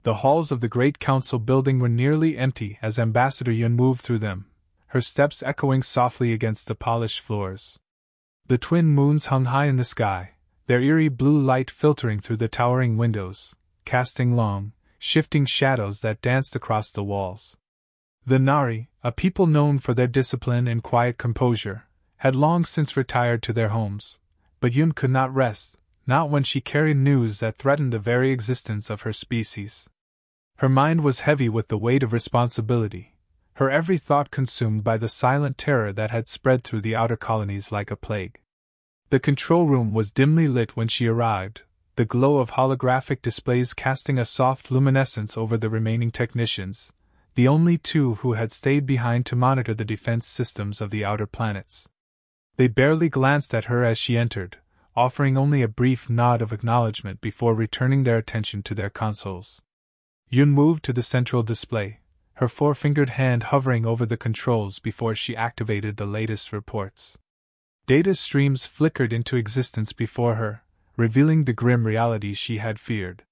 The halls of the Great Council building were nearly empty as Ambassador Yun moved through them, her steps echoing softly against the polished floors. The twin moons hung high in the sky, their eerie blue light filtering through the towering windows, casting long, shifting shadows that danced across the walls. The Nari, a people known for their discipline and quiet composure, had long since retired to their homes, but Yun could not rest, not when she carried news that threatened the very existence of her species. Her mind was heavy with the weight of responsibility, her every thought consumed by the silent terror that had spread through the outer colonies like a plague. The control room was dimly lit when she arrived, the glow of holographic displays casting a soft luminescence over the remaining technicians, the only two who had stayed behind to monitor the defense systems of the outer planets. They barely glanced at her as she entered, offering only a brief nod of acknowledgement before returning their attention to their consoles. Yun moved to the central display, her four-fingered hand hovering over the controls before she activated the latest reports. Data streams flickered into existence before her, revealing the grim reality she had feared.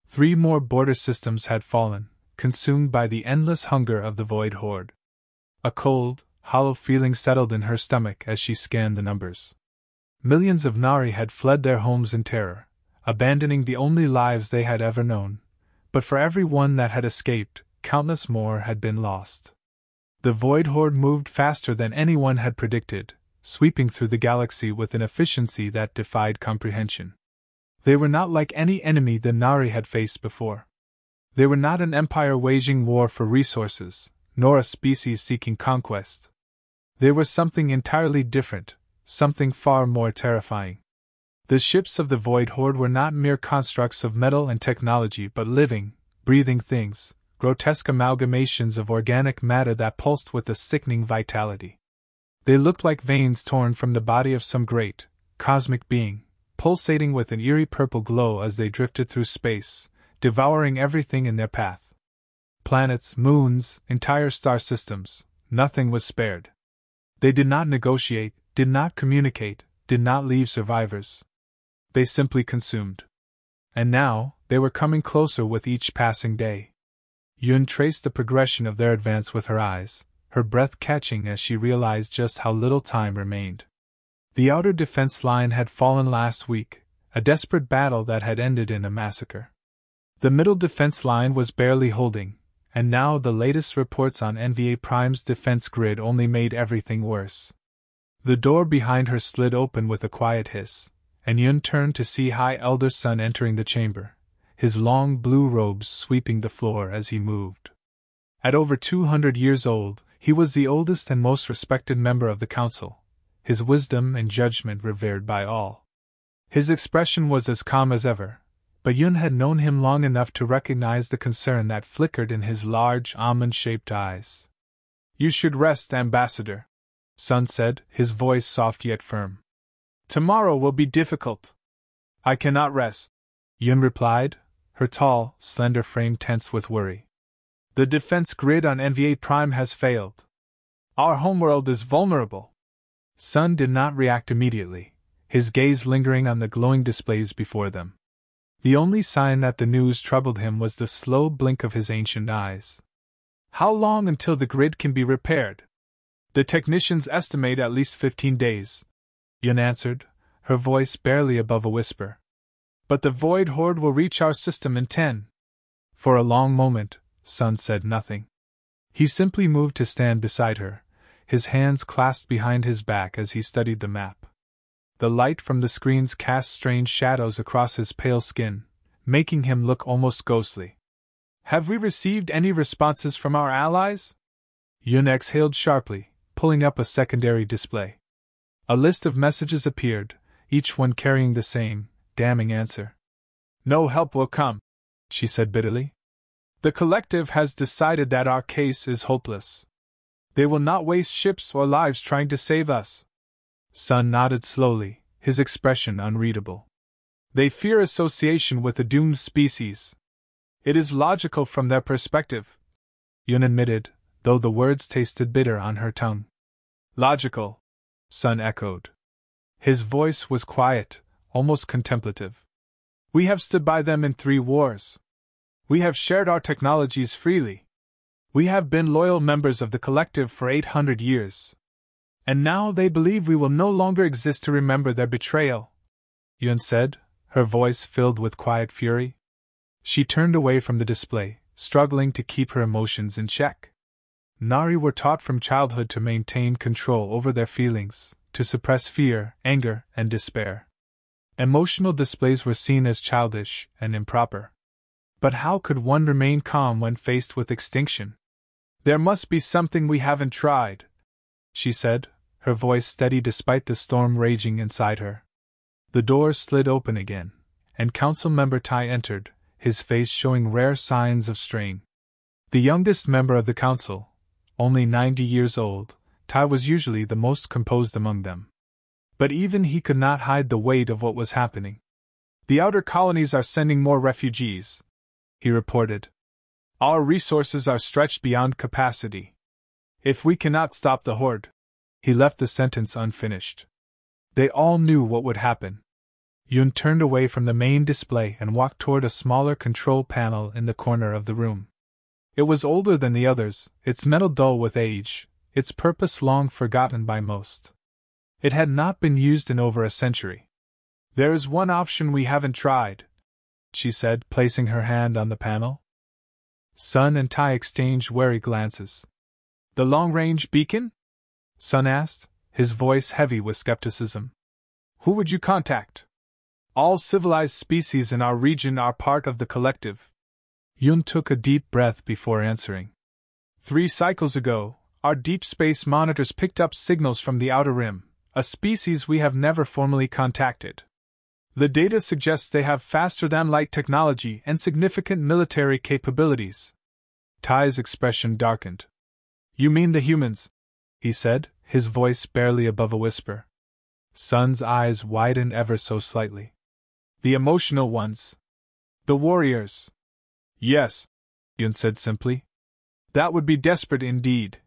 3 more border systems had fallen, consumed by the endless hunger of the Void Horde. A cold, hollow feeling settled in her stomach as she scanned the numbers. Millions of Nari had fled their homes in terror, abandoning the only lives they had ever known, but for every one that had escaped, countless more had been lost. The Void Horde moved faster than anyone had predicted, sweeping through the galaxy with an efficiency that defied comprehension. They were not like any enemy the Nari had faced before. They were not an empire waging war for resources, nor a species seeking conquest. They were something entirely different, something far more terrifying. The ships of the Void Horde were not mere constructs of metal and technology but living, breathing things, grotesque amalgamations of organic matter that pulsed with a sickening vitality. They looked like veins torn from the body of some great, cosmic being, pulsating with an eerie purple glow as they drifted through space, devouring everything in their path. Planets, moons, entire star systems, nothing was spared. They did not negotiate, did not communicate, did not leave survivors. They simply consumed. And now, they were coming closer with each passing day. Yun traced the progression of their advance with her eyes, her breath catching as she realized just how little time remained. The outer defense line had fallen last week, a desperate battle that had ended in a massacre. The middle defense line was barely holding, and now the latest reports on NVA Prime's defense grid only made everything worse. The door behind her slid open with a quiet hiss, and Yun turned to see High Elder Sun entering the chamber, his long blue robes sweeping the floor as he moved. At over 200 years old, he was the oldest and most respected member of the council, his wisdom and judgment revered by all. His expression was as calm as ever, but Yun had known him long enough to recognize the concern that flickered in his large, almond-shaped eyes. "You should rest, Ambassador," Sun said, his voice soft yet firm. "Tomorrow will be difficult." "I cannot rest," Yun replied, her tall, slender frame tense with worry. "The defense grid on NVA Prime has failed. Our homeworld is vulnerable." Sun did not react immediately, his gaze lingering on the glowing displays before them. The only sign that the news troubled him was the slow blink of his ancient eyes. "How long until the grid can be repaired?" "The technicians estimate at least 15 days," Yun answered, her voice barely above a whisper. "But the Void Horde will reach our system in 10. For a long moment, Sun said nothing. He simply moved to stand beside her, his hands clasped behind his back as he studied the map. The light from the screens cast strange shadows across his pale skin, making him look almost ghostly. "Have we received any responses from our allies?" Yun exhaled sharply, pulling up a secondary display. A list of messages appeared, each one carrying the same, damning answer. "No help will come," she said bitterly. "The collective has decided that our case is hopeless. They will not waste ships or lives trying to save us." Sun nodded slowly, his expression unreadable. "They fear association with the doomed species. It is logical from their perspective," Yun admitted, though the words tasted bitter on her tongue. "Logical," Sun echoed. His voice was quiet, almost contemplative. "We have stood by them in 3 wars. We have shared our technologies freely. We have been loyal members of the collective for 800 years. And now they believe we will no longer exist to remember their betrayal, Yun said, her voice filled with quiet fury. She turned away from the display, struggling to keep her emotions in check. Nari were taught from childhood to maintain control over their feelings, to suppress fear, anger, and despair. Emotional displays were seen as childish and improper. But how could one remain calm when faced with extinction? There must be something we haven't tried, she said, her voice steady despite the storm raging inside her. The doors slid open again, and Council Member Tai entered, his face showing rare signs of strain. The youngest member of the Council, only 90 years old, Tai was usually the most composed among them. But even he could not hide the weight of what was happening. The outer colonies are sending more refugees, he reported. Our resources are stretched beyond capacity. If we cannot stop the Horde. He left the sentence unfinished. They all knew what would happen. Yun turned away from the main display and walked toward a smaller control panel in the corner of the room. It was older than the others, its metal dull with age, its purpose long forgotten by most. It had not been used in over a century. There is one option we haven't tried, she said, placing her hand on the panel. Sun and Tai exchanged wary glances. The long-range beacon? Sun asked, his voice heavy with skepticism. Who would you contact? All civilized species in our region are part of the collective. Yun took a deep breath before answering. 3 cycles ago, our deep space monitors picked up signals from the Outer Rim, a species we have never formally contacted. The data suggests they have faster-than-light technology and significant military capabilities. Tai's expression darkened. You mean the humans? He said, his voice barely above a whisper. Sun's eyes widened ever so slightly. The emotional ones. The warriors. Yes, Yun said simply. That would be desperate indeed,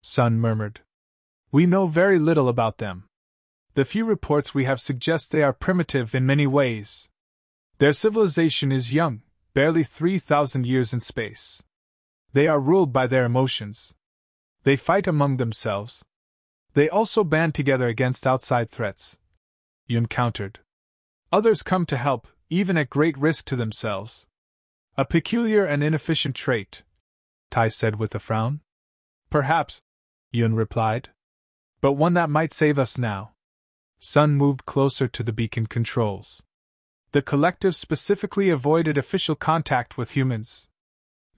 Sun murmured. We know very little about them. The few reports we have suggest they are primitive in many ways. Their civilization is young, barely 3,000 years in space. They are ruled by their emotions. They fight among themselves. They also band together against outside threats, Yun countered. Others come to help, even at great risk to themselves. A peculiar and inefficient trait, Tai said with a frown. Perhaps, Yun replied. But one that might save us now. Sun moved closer to the beacon controls. The collective specifically avoided official contact with humans.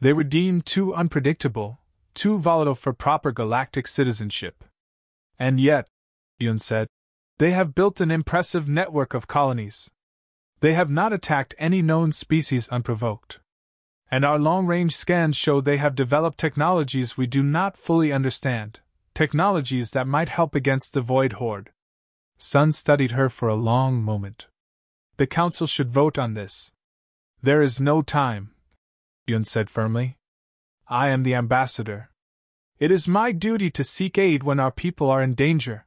They were deemed too unpredictable, too volatile for proper galactic citizenship. And yet, Yun said, they have built an impressive network of colonies. They have not attacked any known species unprovoked. And our long-range scans show they have developed technologies we do not fully understand, technologies that might help against the Void Horde. Sun studied her for a long moment. The Council should vote on this. There is no time, Yun said firmly. I am the ambassador. It is my duty to seek aid when our people are in danger.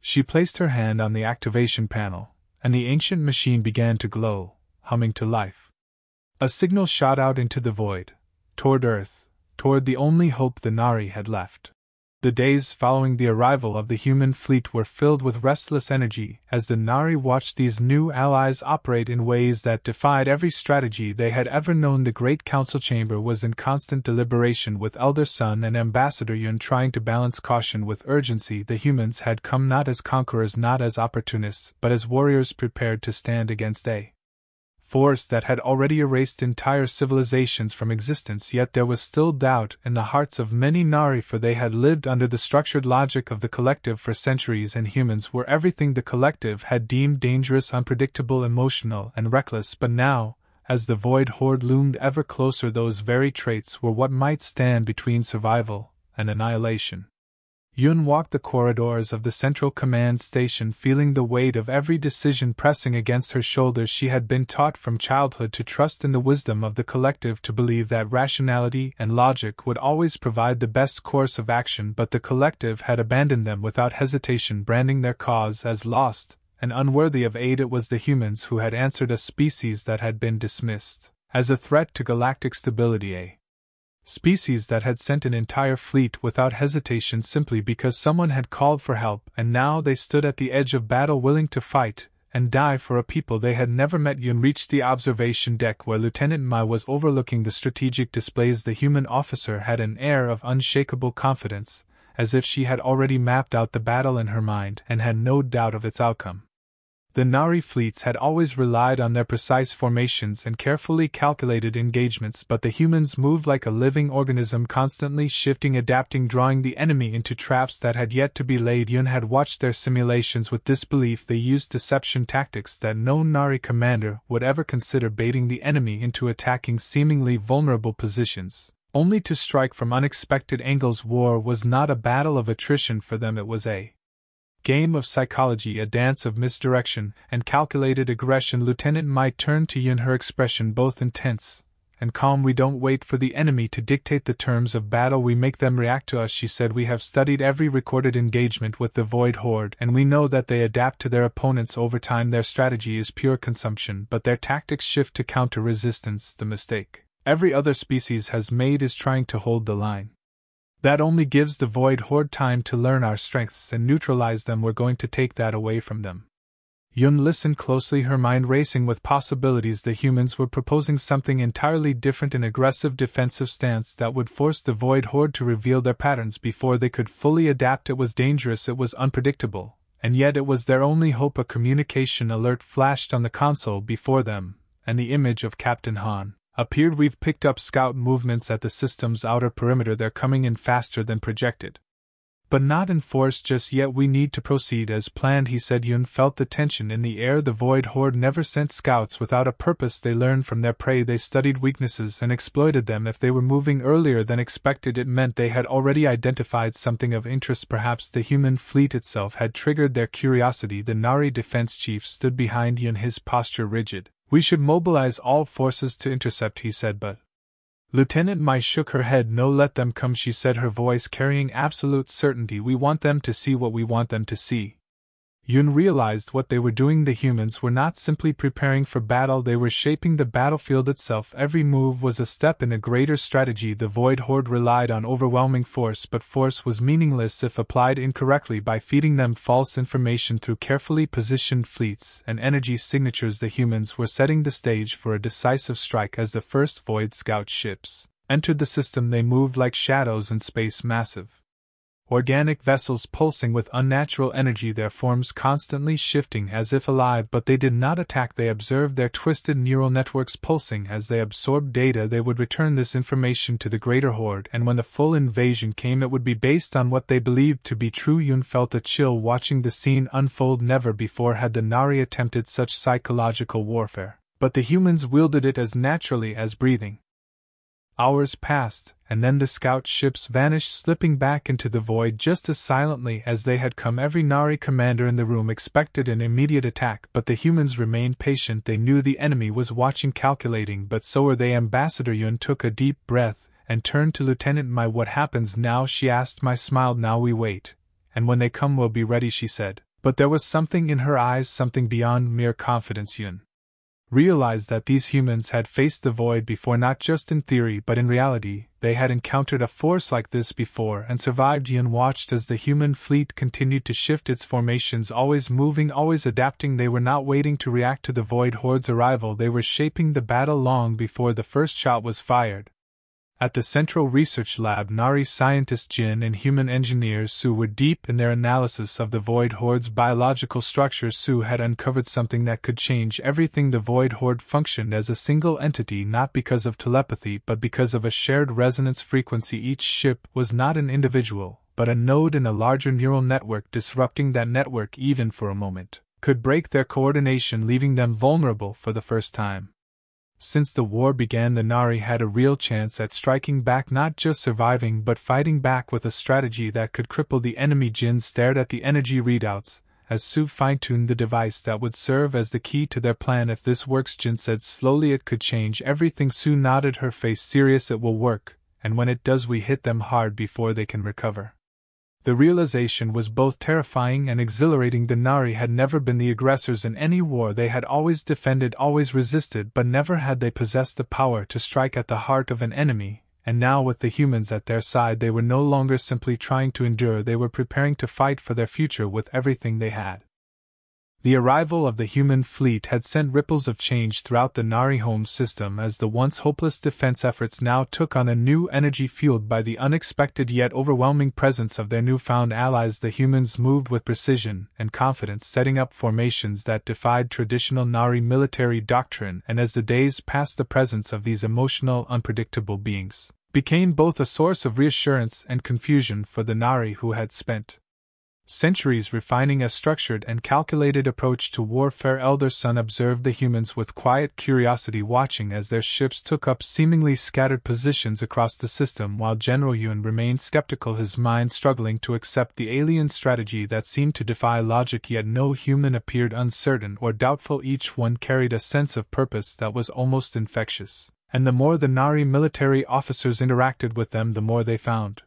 She placed her hand on the activation panel, and the ancient machine began to glow, humming to life. A signal shot out into the void, toward Earth, toward the only hope the Nari had left. The days following the arrival of the human fleet were filled with restless energy as the Nari watched these new allies operate in ways that defied every strategy they had ever known. The Great Council Chamber was in constant deliberation, with Elder Sun and Ambassador Yun trying to balance caution with urgency. The humans had come not as conquerors, not as opportunists, but as warriors prepared to stand against a force that had already erased entire civilizations from existence. Yet there was still doubt in the hearts of many Nari, for they had lived under the structured logic of the collective for centuries, and humans were everything the collective had deemed dangerous, unpredictable, emotional, and reckless. But now, as the Void Horde loomed ever closer, those very traits were what might stand between survival and annihilation. Yun walked the corridors of the Central Command Station, feeling the weight of every decision pressing against her shoulders. She had been taught from childhood to trust in the wisdom of the collective, to believe that rationality and logic would always provide the best course of action, but the collective had abandoned them without hesitation, branding their cause as lost and unworthy of aid. It was the humans who had answered a species that had been dismissed. as a threat to galactic stability, a species that had sent an entire fleet without hesitation simply because someone had called for help, and now they stood at the edge of battle willing to fight and die for a people they had never met. Yun reached the observation deck where Lieutenant Mai was overlooking the strategic displays. The human officer had an air of unshakable confidence, as if she had already mapped out the battle in her mind and had no doubt of its outcome. The Nari fleets had always relied on their precise formations and carefully calculated engagements, but the humans moved like a living organism, constantly shifting, adapting, drawing the enemy into traps that had yet to be laid. Yun had watched their simulations with disbelief. They used deception tactics that no Nari commander would ever consider, baiting the enemy into attacking seemingly vulnerable positions, only to strike from unexpected angles. War was not a battle of attrition for them, it was a game of psychology, a dance of misdirection and calculated aggression. Lieutenant Mai turned to Yun, her expression both intense and calm. "We don't wait for the enemy to dictate the terms of battle, we make them react to us," she said. "We have studied every recorded engagement with the Void Horde, and we know that they adapt to their opponents over time. Their strategy is pure consumption, but their tactics shift to counter resistance. The mistake every other species has made is trying to hold the line. That only gives the Void Horde time to learn our strengths and neutralize them. We're going to take that away from them." Yun listened closely, her mind racing with possibilities. The humans were proposing something entirely different, an aggressive defensive stance that would force the Void Horde to reveal their patterns before they could fully adapt. It was dangerous, it was unpredictable, and yet it was their only hope. A communication alert flashed on the console before them, and the image of Captain Han appeared. "We've picked up scout movements at the system's outer perimeter. They're coming in faster than projected, but not in force just yet. We need to proceed as planned," he said. Yun felt the tension in the air. The Void Horde never sent scouts without a purpose. They learned from their prey, they studied weaknesses and exploited them. If they were moving earlier than expected, it meant they had already identified something of interest. Perhaps the human fleet itself had triggered their curiosity. The Nari defense chief stood behind Yun, his posture rigid. "We should mobilize all forces to intercept," he said, but Lieutenant Mai shook her head. "No, let them come," she said, her voice carrying absolute certainty. "We want them to see what we want them to see." Yun realized what they were doing. The humans were not simply preparing for battle, they were shaping the battlefield itself. Every move was a step in a greater strategy. The Void Horde relied on overwhelming force, but force was meaningless if applied incorrectly. By feeding them false information through carefully positioned fleets and energy signatures, the humans were setting the stage for a decisive strike. As the first Void Scout ships entered the system, they moved like shadows in space, massive organic vessels pulsing with unnatural energy, their forms constantly shifting as if alive. But they did not attack, they observed, their twisted neural networks pulsing. As they absorbed data, they would return this information to the greater horde, and when the full invasion came, it would be based on what they believed to be true. Yun felt a chill watching the scene unfold. Never before had the Nari attempted such psychological warfare, but the humans wielded it as naturally as breathing. Hours passed, and then the scout ships vanished, slipping back into the void just as silently as they had come. Every Nari commander in the room expected an immediate attack, but the humans remained patient. They knew the enemy was watching, calculating, but so were they. Ambassador Yun took a deep breath and turned to Lieutenant Mai. "What happens now?" she asked. Mai smiled. "Now we wait, and when they come we'll be ready," she said. But there was something in her eyes, something beyond mere confidence. Yun realized that these humans had faced the void before, not just in theory but in reality. They had encountered a force like this before and survived. Yun watched as the human fleet continued to shift its formations, always moving, always adapting. They were not waiting to react to the Void Horde's arrival, they were shaping the battle long before the first shot was fired. At the Central Research Lab, Nari scientist Jin and human engineer Su were deep in their analysis of the Void Horde's biological structure. Su had uncovered something that could change everything. The Void Horde functioned as a single entity, not because of telepathy but because of a shared resonance frequency. Each ship was not an individual, but a node in a larger neural network. Disrupting that network, even for a moment, could break their coordination, leaving them vulnerable for the first time. Since the war began, the Nari had a real chance at striking back, not just surviving but fighting back with a strategy that could cripple the enemy. Jin stared at the energy readouts as Su fine-tuned the device that would serve as the key to their plan. "If this works," Jin said slowly, "it could change everything." Su nodded, her face serious. "It will work, and when it does we hit them hard before they can recover." The realization was both terrifying and exhilarating. The Nari had never been the aggressors in any war. They had always defended, always resisted, but never had they possessed the power to strike at the heart of an enemy, and now with the humans at their side they were no longer simply trying to endure, they were preparing to fight for their future with everything they had. The arrival of the human fleet had sent ripples of change throughout the Nari home system as the once hopeless defense efforts now took on a new energy fueled by the unexpected yet overwhelming presence of their newfound allies. The humans moved with precision and confidence, setting up formations that defied traditional Nari military doctrine, and as the days passed, the presence of these emotional, unpredictable beings became both a source of reassurance and confusion for the Nari, who had spent centuries refining a structured and calculated approach to warfare. Elder Sun observed the humans with quiet curiosity, watching as their ships took up seemingly scattered positions across the system, while General Yun remained skeptical, his mind struggling to accept the alien strategy that seemed to defy logic. Yet no human appeared uncertain or doubtful. Each one carried a sense of purpose that was almost infectious, and the more the Nari military officers interacted with them, the more they found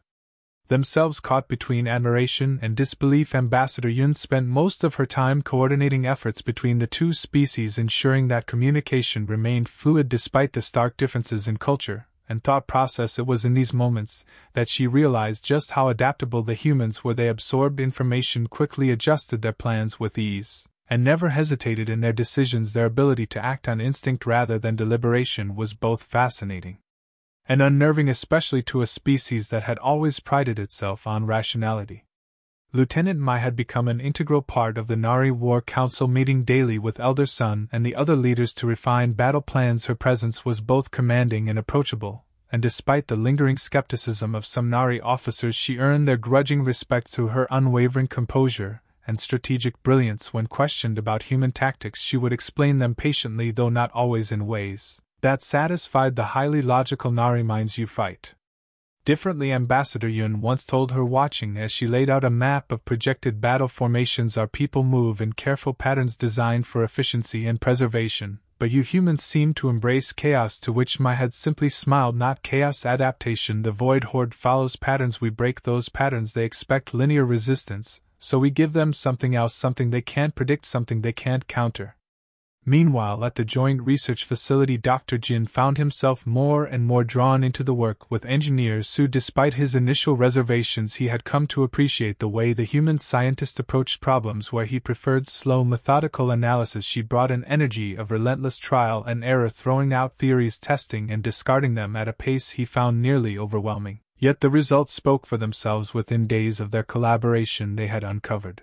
themselves caught between admiration and disbelief. Ambassador Yun spent most of her time coordinating efforts between the two species, ensuring that communication remained fluid despite the stark differences in culture and thought process. It was in these moments that she realized just how adaptable the humans were. They absorbed information quickly, adjusted their plans with ease, and never hesitated in their decisions. Their ability to act on instinct rather than deliberation was both fascinating and unnerving, especially to a species that had always prided itself on rationality. Lieutenant Mai had become an integral part of the Nari War Council, meeting daily with Elder Sun and the other leaders to refine battle plans. Her presence was both commanding and approachable, and despite the lingering skepticism of some Nari officers, she earned their grudging respect through her unwavering composure and strategic brilliance. When questioned about human tactics, she would explain them patiently, though not always in ways that satisfied the highly logical Nari minds. You fight differently, Ambassador Yun once told her, watching as she laid out a map of projected battle formations. Our people move in careful patterns designed for efficiency and preservation, but you humans seem to embrace chaos, to which Mai had simply smiled. Not chaos, adaptation. The Void Horde follows patterns. We break those patterns. They expect linear resistance, so we give them something else, something they can't predict, something they can't counter. Meanwhile, at the Joint Research Facility, Dr. Jin found himself more and more drawn into the work with engineers who, despite his initial reservations, he had come to appreciate the way the human scientist approached problems, where he preferred slow, methodical analysis. She brought an energy of relentless trial and error, throwing out theories, testing and discarding them at a pace he found nearly overwhelming. Yet the results spoke for themselves. Within days of their collaboration, they had uncovered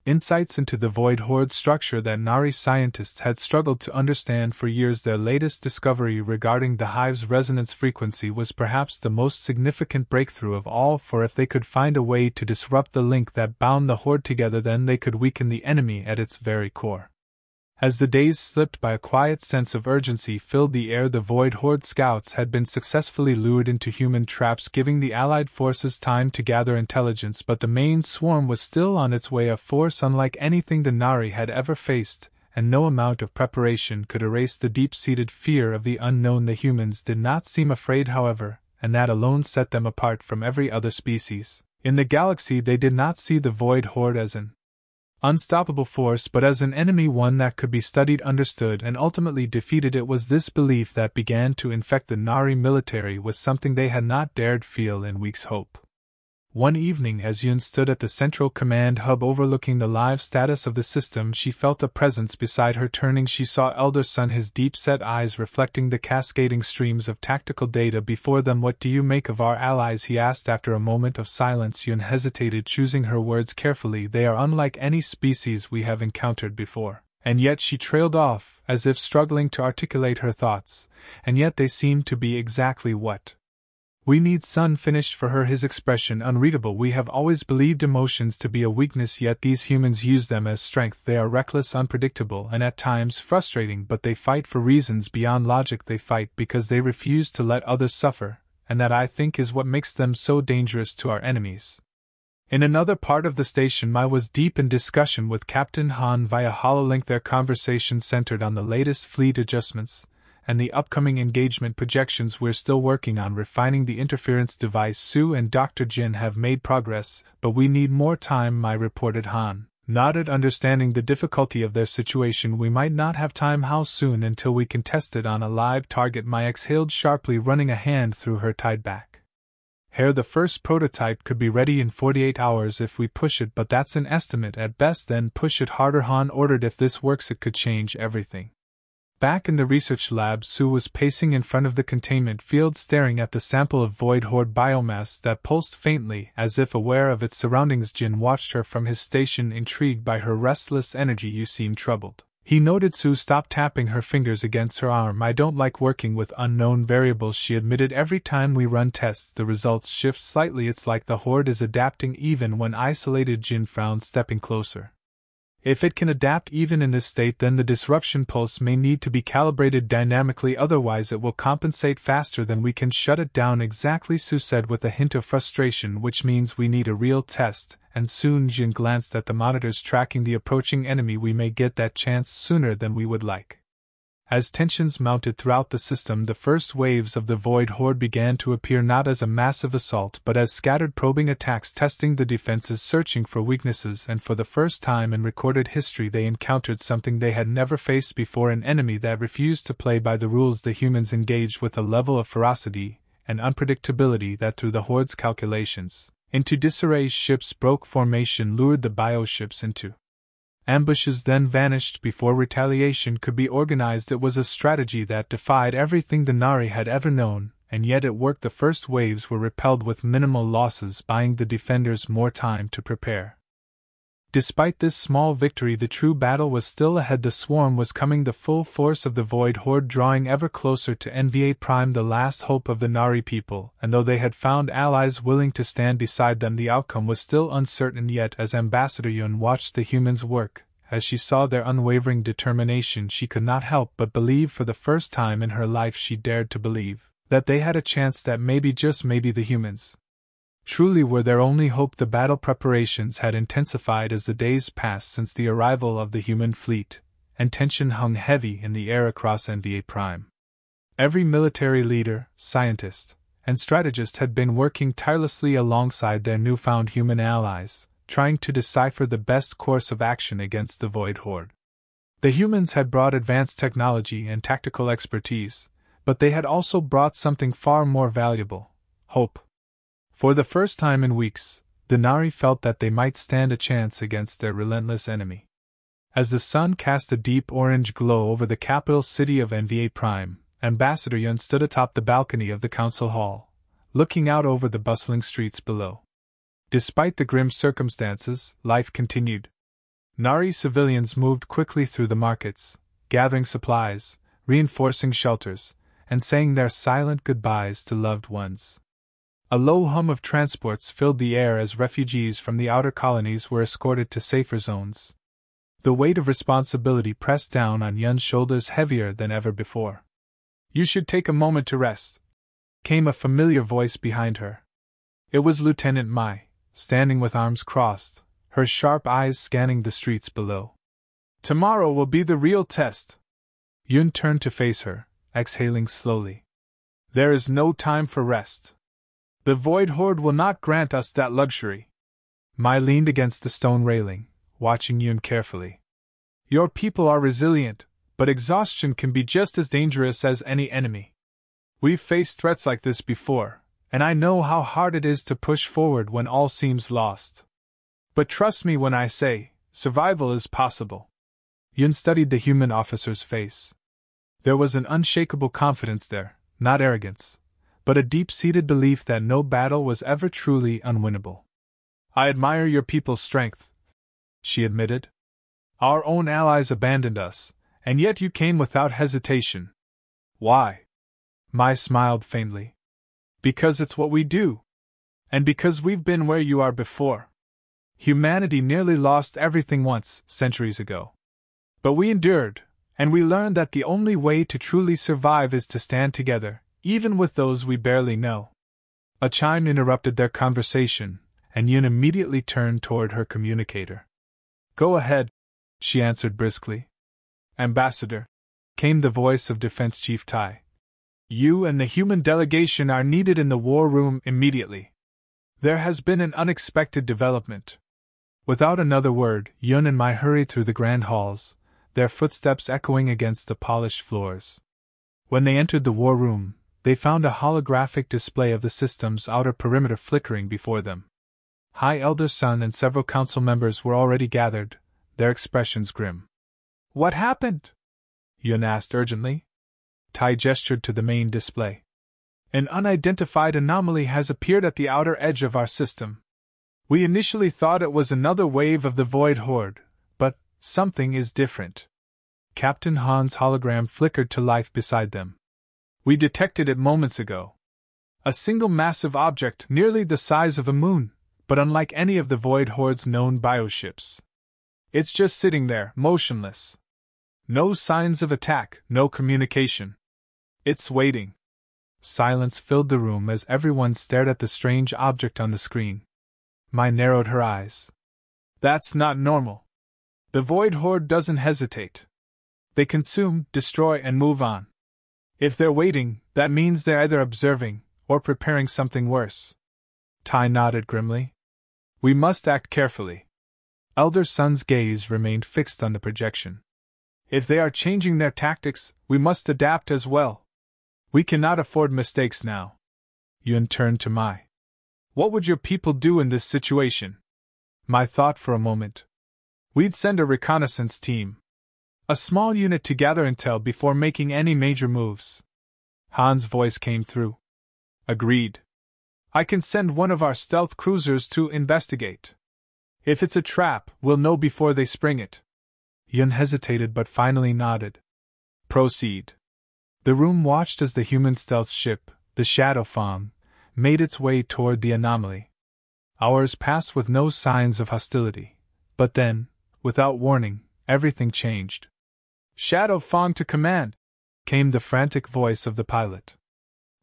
insights into the Void Horde structure that Nari scientists had struggled to understand for years. Their latest discovery regarding the hive's resonance frequency was perhaps the most significant breakthrough of all, for if they could find a way to disrupt the link that bound the Horde together, then they could weaken the enemy at its very core. As the days slipped by, a quiet sense of urgency filled the air. The Void Horde scouts had been successfully lured into human traps, giving the Allied forces time to gather intelligence, but the main swarm was still on its way, a force unlike anything the Nari had ever faced, and no amount of preparation could erase the deep-seated fear of the unknown. The humans did not seem afraid, however, and that alone set them apart from every other species in the galaxy. They did not see the Void Horde as an unstoppable force, but as an enemy, one that could be studied, understood, and ultimately defeated. It was this belief that began to infect the Nari military with something they had not dared feel in weeks. Hope. One evening, as Yun stood at the central command hub overlooking the live status of the system, she felt a presence beside her. Turning, she saw Elder Sun, his deep-set eyes reflecting the cascading streams of tactical data before them. What do you make of our allies? He asked. After a moment of silence, Yun hesitated, choosing her words carefully. They are unlike any species we have encountered before. And yet she trailed off, as if struggling to articulate her thoughts. And yet they seem to be exactly what we need. Sun finished for her, his expression unreadable. We have always believed emotions to be a weakness, yet these humans use them as strength. They are reckless, unpredictable, and at times frustrating, but they fight for reasons beyond logic. They fight because they refuse to let others suffer, and that, I think, is what makes them so dangerous to our enemies. In another part of the station, Mai was deep in discussion with Captain Han via hololink. Their conversation centered on the latest fleet adjustments, and the upcoming engagement projections. We're still working on refining the interference device. Sue and Dr. Jin have made progress, but we need more time, Mai reported. Han nodded, understanding the difficulty of their situation. We might not have time. How soon? Until we can test it on a live target. Mai exhaled sharply, running a hand through her tied back hair. The first prototype could be ready in 48 hours if we push it, but that's an estimate at best. Then push it harder, Han ordered. If this works, it could change everything. Back in the research lab, Sue was pacing in front of the containment field, staring at the sample of Void Horde biomass that pulsed faintly, as if aware of its surroundings. Jin watched her from his station, intrigued by her restless energy. You seem troubled, he noted. Sue stopped tapping her fingers against her arm. I don't like working with unknown variables, she admitted. Every time we run tests, the results shift slightly. It's like the Horde is adapting even when isolated. Jin frowned, stepping closer. If it can adapt even in this state, then the disruption pulse may need to be calibrated dynamically, otherwise it will compensate faster than we can shut it down. Exactly, Sue said with a hint of frustration, which means we need a real test, and soon. Jin glanced at the monitors tracking the approaching enemy. We may get that chance sooner than we would like. As tensions mounted throughout the system, the first waves of the Void Horde began to appear, not as a massive assault but as scattered probing attacks, testing the defenses, searching for weaknesses, and for the first time in recorded history they encountered something they had never faced before, an enemy that refused to play by the rules. The humans engaged with a level of ferocity and unpredictability that threw the Horde's calculations into disarray. Ships broke formation, lured the bioships into ambushes, then vanished before retaliation could be organized. It was a strategy that defied everything the Nari had ever known, and yet it worked. The first waves were repelled with minimal losses, buying the defenders more time to prepare. Despite this small victory, the true battle was still ahead. The swarm was coming, the full force of the Void Horde drawing ever closer to NVA Prime, the last hope of the Nari people, and though they had found allies willing to stand beside them, the outcome was still uncertain. Yet as Ambassador Yun watched the humans work, as she saw their unwavering determination, she could not help but believe. For the first time in her life she dared to believe that they had a chance, that maybe, just maybe, the humans truly were their only hope. The battle preparations had intensified as the days passed since the arrival of the human fleet, and tension hung heavy in the air across NVA Prime. Every military leader, scientist, and strategist had been working tirelessly alongside their newfound human allies, trying to decipher the best course of action against the Void Horde. The humans had brought advanced technology and tactical expertise, but they had also brought something far more valuable: hope. For the first time in weeks, the Nari felt that they might stand a chance against their relentless enemy. As the sun cast a deep orange glow over the capital city of NVA Prime, Ambassador Yun stood atop the balcony of the council hall, looking out over the bustling streets below. Despite the grim circumstances, life continued. Nari civilians moved quickly through the markets, gathering supplies, reinforcing shelters, and saying their silent goodbyes to loved ones. A low hum of transports filled the air as refugees from the outer colonies were escorted to safer zones. The weight of responsibility pressed down on Yun's shoulders heavier than ever before. You should take a moment to rest, came a familiar voice behind her. It was Lieutenant Mai, standing with arms crossed, her sharp eyes scanning the streets below. Tomorrow will be the real test. Yun turned to face her, exhaling slowly. There is no time for rest. The Void Horde will not grant us that luxury. Mai leaned against the stone railing, watching Yun carefully. Your people are resilient, but exhaustion can be just as dangerous as any enemy. We've faced threats like this before, and I know how hard it is to push forward when all seems lost. But trust me when I say, survival is possible. Yun studied the human officer's face. There was an unshakable confidence there, not arrogance, but a deep-seated belief that no battle was ever truly unwinnable. I admire your people's strength, she admitted. Our own allies abandoned us, and yet you came without hesitation. Why? Mai smiled faintly. Because it's what we do. And because we've been where you are before. Humanity nearly lost everything once, centuries ago. But we endured, and we learned that the only way to truly survive is to stand together, even with those we barely know. A chime interrupted their conversation, and Yun immediately turned toward her communicator. Go ahead, she answered briskly. Ambassador. came the voice of Defense Chief Tai. You and the human delegation are needed in the war room immediately. There has been an unexpected development. Without another word, Yun and Mai hurried through the grand halls, their footsteps echoing against the polished floors. When they entered the war room, they found a holographic display of the system's outer perimeter flickering before them. High Elder Sun and several council members were already gathered, their expressions grim. What happened? Yun asked urgently. Tai gestured to the main display. An unidentified anomaly has appeared at the outer edge of our system. We initially thought it was another wave of the Void Horde, but something is different. Captain Han's hologram flickered to life beside them. We detected it moments ago. A single massive object nearly the size of a moon, but unlike any of the Void Horde's known bioships. It's just sitting there, motionless. No signs of attack, no communication. It's waiting. Silence filled the room as everyone stared at the strange object on the screen. Mai narrowed her eyes. That's not normal. The Void Horde doesn't hesitate. They consume, destroy, and move on. If they're waiting, that means they're either observing, or preparing something worse. Tai nodded grimly. We must act carefully. Elder Sun's gaze remained fixed on the projection. If they are changing their tactics, we must adapt as well. We cannot afford mistakes now. Yun turned to Mai. What would your people do in this situation? Mai thought for a moment. We'd send a reconnaissance team. A small unit to gather intel before making any major moves. Han's voice came through. Agreed. I can send one of our stealth cruisers to investigate. If it's a trap, we'll know before they spring it. Yun hesitated but finally nodded. Proceed. The room watched as the human stealth ship, the Shadow Fawn, made its way toward the anomaly. Hours passed with no signs of hostility, but then, without warning, everything changed. Shadow Fawn to command, came the frantic voice of the pilot.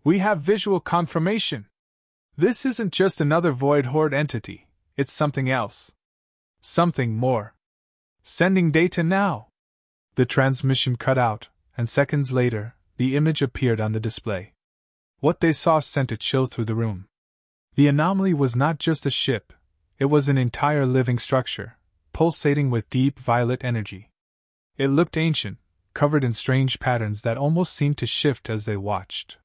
We have visual confirmation. This isn't just another Void Horde entity, it's something else. Something more. Sending data now. The transmission cut out, and seconds later, the image appeared on the display. What they saw sent a chill through the room. The anomaly was not just a ship, it was an entire living structure, pulsating with deep violet energy. It looked ancient, covered in strange patterns that almost seemed to shift as they watched.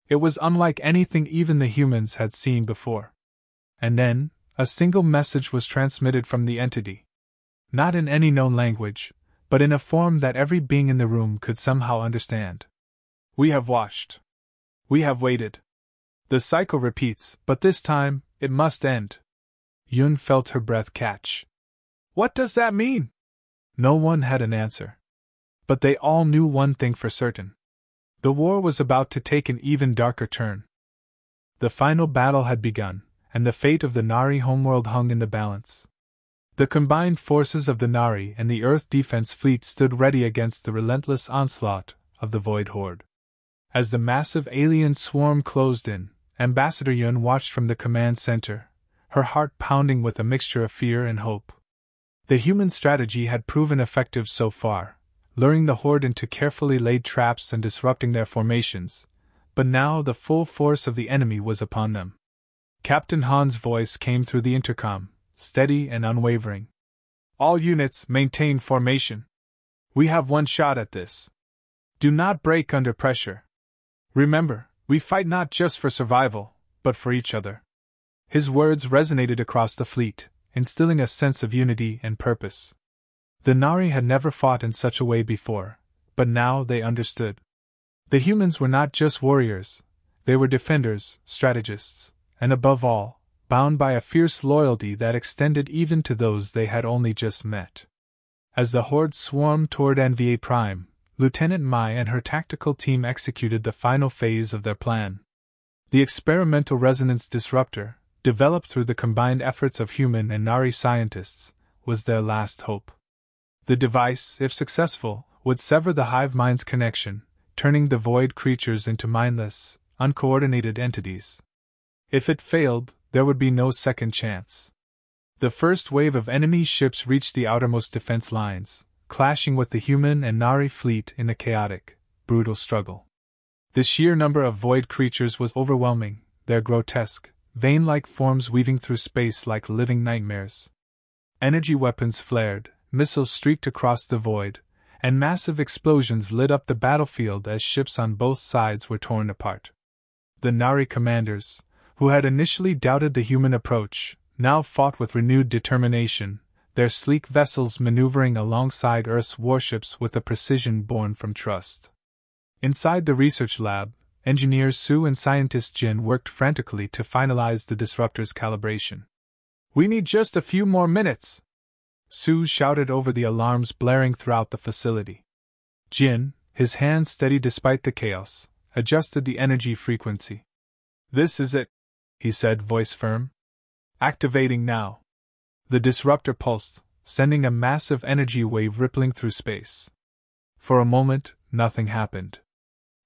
It was unlike anything even the humans had seen before. And then, a single message was transmitted from the entity. Not in any known language, but in a form that every being in the room could somehow understand. We have watched. We have waited. The cycle repeats, but this time, it must end. Yun felt her breath catch. What does that mean? No one had an answer. But they all knew one thing for certain. The war was about to take an even darker turn. The final battle had begun, and the fate of the Nari homeworld hung in the balance. The combined forces of the Nari and the Earth Defense Fleet stood ready against the relentless onslaught of the Void Horde. As the massive alien swarm closed in, Ambassador Yun watched from the command center, her heart pounding with a mixture of fear and hope. The human strategy had proven effective so far, luring the Horde into carefully laid traps and disrupting their formations, but now the full force of the enemy was upon them. Captain Han's voice came through the intercom, steady and unwavering. All units maintain formation. We have one shot at this. Do not break under pressure. Remember, we fight not just for survival, but for each other. His words resonated across the fleet, instilling a sense of unity and purpose. The Nari had never fought in such a way before, but now they understood. The humans were not just warriors, they were defenders, strategists, and above all, bound by a fierce loyalty that extended even to those they had only just met. As the Horde swarmed toward NVA Prime, Lieutenant Mai and her tactical team executed the final phase of their plan. The experimental resonance disruptor, developed through the combined efforts of human and Nari scientists, was their last hope. The device, if successful, would sever the hive mind's connection, turning the void creatures into mindless, uncoordinated entities. If it failed, there would be no second chance. The first wave of enemy ships reached the outermost defense lines, clashing with the human and Nari fleet in a chaotic, brutal struggle. The sheer number of void creatures was overwhelming, their grotesque, vein-like forms weaving through space like living nightmares. Energy weapons flared, missiles streaked across the void, and massive explosions lit up the battlefield as ships on both sides were torn apart. The Nari commanders, who had initially doubted the human approach, now fought with renewed determination, their sleek vessels maneuvering alongside Earth's warships with a precision born from trust. Inside the research lab, engineers Sue and scientist Jin worked frantically to finalize the disruptor's calibration. "We need just a few more minutes," Sue shouted over the alarms blaring throughout the facility. Jin, his hands steady despite the chaos, adjusted the energy frequency. "This is it," he said, voice firm. "Activating now." The disruptor pulsed, sending a massive energy wave rippling through space. For a moment, nothing happened.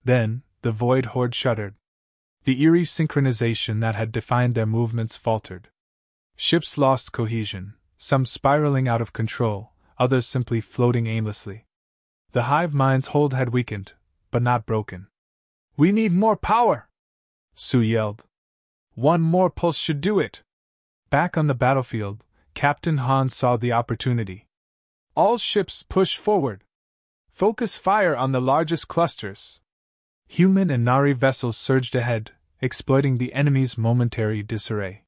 Then, the Void Horde shuddered. The eerie synchronization that had defined their movements faltered. Ships lost cohesion, some spiraling out of control, others simply floating aimlessly. The hive mind's hold had weakened, but not broken. "We need more power!" Sue yelled. "One more pulse should do it." Back on the battlefield, Captain Han saw the opportunity. "All ships push forward. Focus fire on the largest clusters." Human and Nari vessels surged ahead, exploiting the enemy's momentary disarray.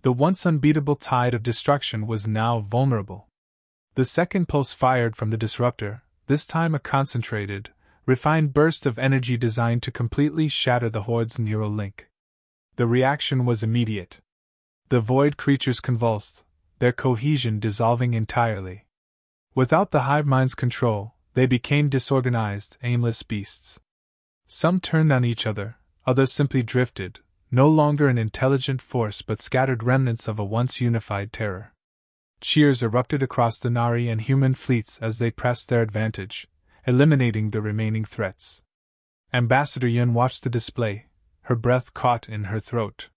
The once unbeatable tide of destruction was now vulnerable. The second pulse fired from the disruptor, this time a concentrated, refined burst of energy designed to completely shatter the Horde's neural link. The reaction was immediate. The void creatures convulsed, their cohesion dissolving entirely. Without the hive mind's control, they became disorganized, aimless beasts. Some turned on each other, others simply drifted, no longer an intelligent force but scattered remnants of a once unified terror. Cheers erupted across the Nari and human fleets as they pressed their advantage, eliminating the remaining threats. Ambassador Yun watched the display, her breath caught in her throat.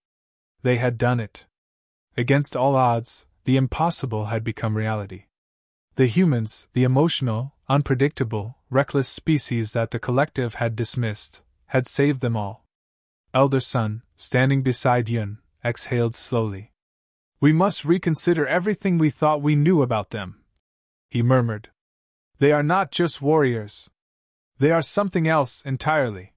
They had done it. Against all odds, the impossible had become reality. The humans, the emotional, unpredictable, reckless species that the collective had dismissed, had saved them all. Elder Sun, standing beside Yun, exhaled slowly. "We must reconsider everything we thought we knew about them," he murmured. "They are not just warriors. They are something else entirely."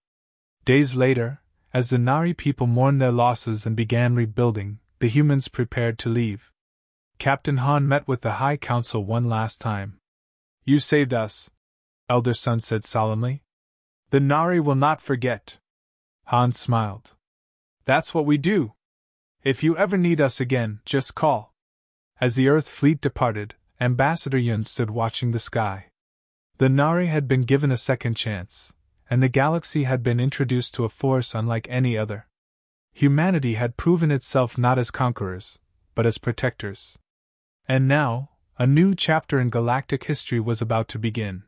Days later, as the Nari people mourned their losses and began rebuilding, the humans prepared to leave. Captain Han met with the High Council one last time. "You saved us," Elder Sun said solemnly. "The Nari will not forget." Han smiled. "That's what we do. If you ever need us again, just call." As the Earth fleet departed, Ambassador Yun stood watching the sky. The Nari had been given a second chance, and the galaxy had been introduced to a force unlike any other. Humanity had proven itself not as conquerors, but as protectors. And now, a new chapter in galactic history was about to begin.